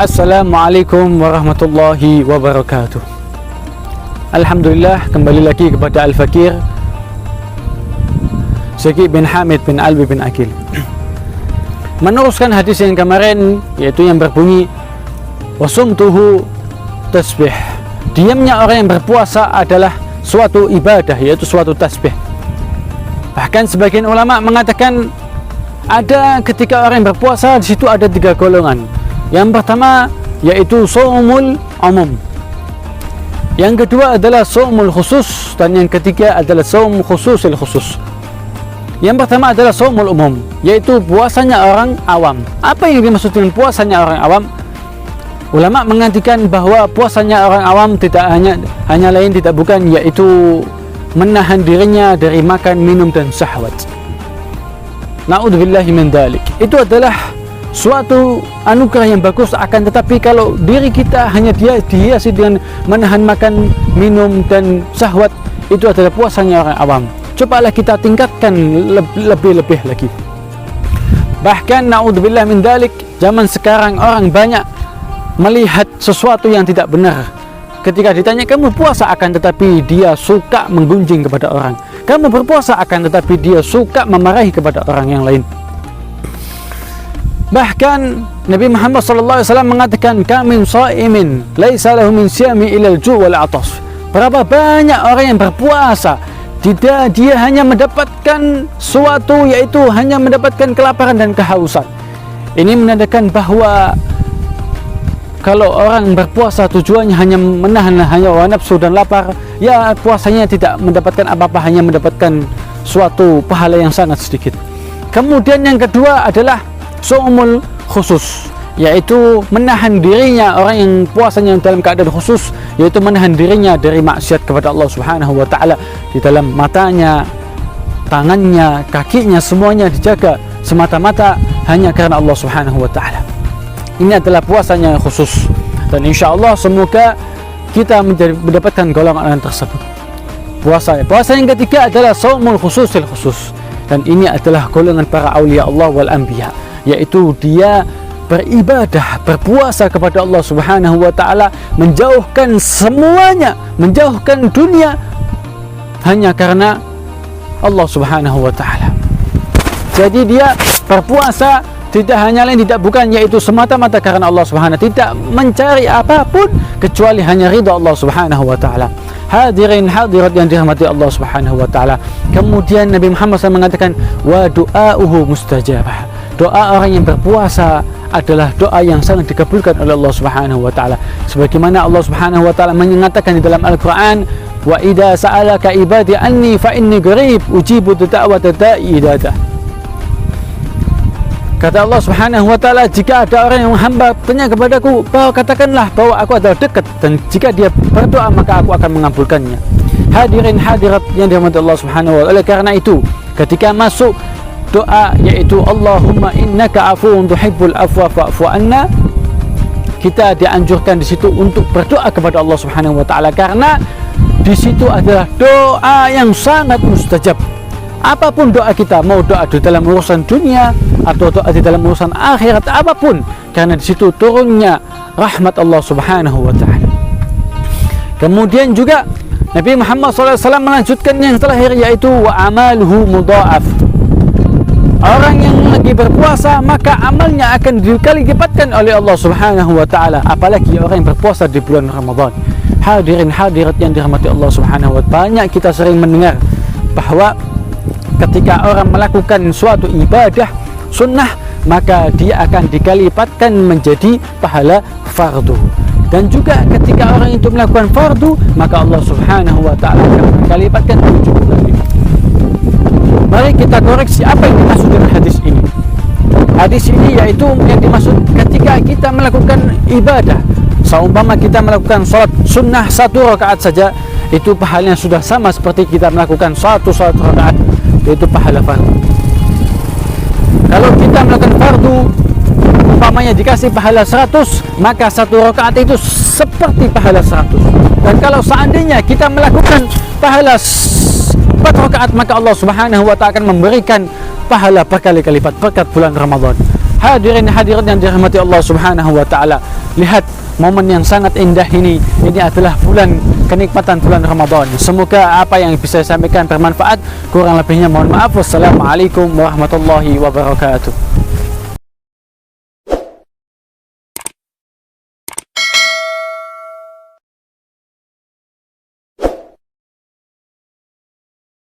Assalamualaikum warahmatullahi wabarakatuh. Alhamdulillah, kembali lagi kepada Al-Fakir Syekh bin Hamid bin Alwi bin Akil. Meneruskan hadis yang kemarin, yaitu yang berbunyi wasumtuhu tasbih. Diamnya orang yang berpuasa adalah suatu ibadah, yaitu suatu tasbih. Bahkan sebagian ulama mengatakan ada ketika orang yang berpuasa, di situ ada 3 golongan. Yang pertama yaitu shaumul umum, yang kedua adalah shaumul khusus, dan yang ketiga adalah shaum khususil khusus. Yang pertama adalah shaumul umum, yaitu puasanya orang awam. Apa yang dimaksud dengan puasanya orang awam? Ulama mengatakan bahwa puasanya orang awam tidak hanya lain tidak bukan, yaitu menahan dirinya dari makan, minum, dan syahwat. Na'udzubillahi min dzalik. Itu adalah suatu anugerah yang bagus, akan tetapi kalau diri kita hanya dihiasi dengan menahan makan, minum, dan syahwat, itu adalah puasanya orang awam. Cobalah kita tingkatkan lebih-lebih lagi. Bahkan na'udzubillahi min dzalik, zaman sekarang orang banyak melihat sesuatu yang tidak benar. Ketika ditanya, kamu puasa, akan tetapi dia suka menggunjing kepada orang. Kamu berpuasa, akan tetapi dia suka memarahi kepada orang yang lain. Bahkan Nabi Muhammad SAW mengatakan, kamin sha'imin laisa lahu min siyami ilal ju' wal atas. Berapa banyak orang yang berpuasa, tidak, dia hanya mendapatkan suatu, yaitu hanya mendapatkan kelaparan dan kehausan. Ini menandakan bahwa kalau orang berpuasa tujuannya hanya menahan hawa nafsu dan lapar, ya puasanya tidak mendapatkan apa-apa, hanya mendapatkan suatu pahala yang sangat sedikit. Kemudian yang kedua adalah shaumul khusus, yaitu menahan dirinya. Orang yang puasanya dalam keadaan khusus, yaitu menahan dirinya dari maksiat kepada Allah Subhanahu wa taala. Di dalam matanya, tangannya, kakinya, semuanya dijaga semata-mata hanya karena Allah Subhanahu wa taala. Ini adalah puasanya khusus, dan insya Allah semoga kita mendapatkan golongan tersebut. Puasa yang ketiga adalah shaumul khususil khusus, dan ini adalah golongan para aulia Allah wal anbiya, yaitu dia beribadah, berpuasa kepada Allah Subhanahu wa taala, menjauhkan semuanya, menjauhkan dunia hanya karena Allah Subhanahu wa taala. Jadi dia berpuasa tidak hanya lain tidak bukan, yaitu semata-mata karena Allah Subhanahu, tidak mencari apapun kecuali hanya ridha Allah Subhanahu wa taala. Hadirin hadirat yang dirahmati Allah Subhanahu wa taala. Kemudian Nabi Muhammad SAW mengatakan, wa du'auhu mustajabah. Doa orang yang berpuasa adalah doa yang sangat dikabulkan oleh Allah Subhanahu wa taala. Sebagaimana Allah Subhanahu wa taala mengatakan di dalam Al-Qur'an, wa idza sa'alaka ibadi anni fa inni qarib ujibu da'wata da'i idza da'a. Kata Allah Subhanahu wa taala, jika ada orang yang hamba tanya kepadaku, bahwa katakanlah bahwa aku adalah dekat, dan jika dia berdoa maka aku akan mengabulkannya. Hadirin hadirat yang dirahmati Allah Subhanahu wa taala, oleh karena itu ketika masuk doa yaitu Allahumma innaka afuwun tuhibbul afwa fa'fu anna, kita dianjurkan di situ untuk berdoa kepada Allah Subhanahu wa taala, karena di situ adalah doa yang sangat mustajab. Apapun doa kita, mau doa di dalam urusan dunia atau doa di dalam urusan akhirat, apapun, karena di situ turunnya rahmat Allah Subhanahu wa taala. Kemudian juga Nabi Muhammad SAW melanjutkan yang terakhir, yaitu wa amaluhu mudha'af. Orang yang lagi berpuasa maka amalnya akan dikali lipatkan oleh Allah Subhanahu wa taala, apalagi orang yang berpuasa di bulan Ramadan. Hadirin hadirat yang dirahmati Allah Subhanahu wa taala, banyak kita sering mendengar bahwa ketika orang melakukan suatu ibadah sunnah, maka dia akan dikali lipatkan menjadi pahala fardu. Dan juga ketika orang itu melakukan fardu, maka Allah Subhanahu wa taala akan dikali lipatkan 7 kali. Mari kita koreksi apa yang dimaksud dengan hadis ini. Hadis ini yaitu yang dimaksud ketika kita melakukan ibadah, seumpama kita melakukan sholat sunnah 1 rakaat saja, itu pahalanya sudah sama seperti kita melakukan satu sholat rakaat, yaitu pahala fardu. Kalau kita melakukan fardu, umpamanya dikasih pahala 100, maka 1 rakaat itu seperti pahala 100. Dan kalau seandainya kita melakukan pahala 4 rakaat, maka Allah Subhanahu wa taala akan memberikan pahala berkali-kali lipat berkat bulan Ramadan. Hadirin hadirat yang dirahmati Allah Subhanahu wa taala, lihat momen yang sangat indah ini. Ini adalah bulan kenikmatan bulan Ramadan. Semoga apa yang bisa saya sampaikan bermanfaat. Kurang lebihnya mohon maaf. Wassalamualaikum warahmatullahi wabarakatuh.